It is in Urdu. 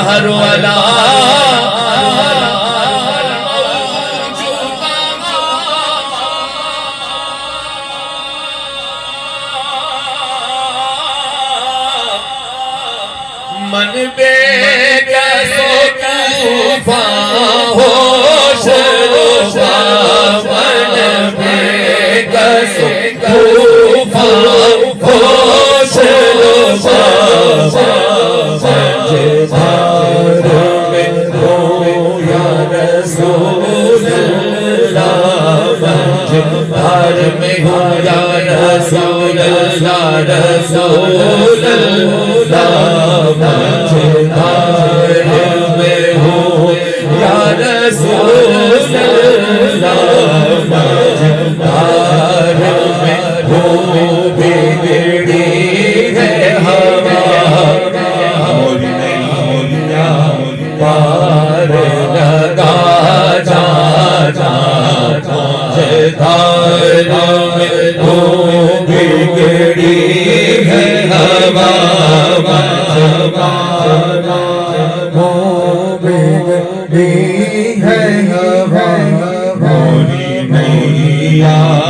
ہر والا من بے کیسو طوفان ہوش روشا من بے کیسو طوفان ہوش روشا سجدار میں ہو یا رسول اللہ سجدار میں ہو یا رسول اللہ رسول اللہ مجھدار میں ہو یا رسول اللہ مجھدار میں ہو بگڑی ہے ہوا مول نہیں پار لگا جا جا مجھدار میں ہو بگڑی ہے ہوا مولی نہیں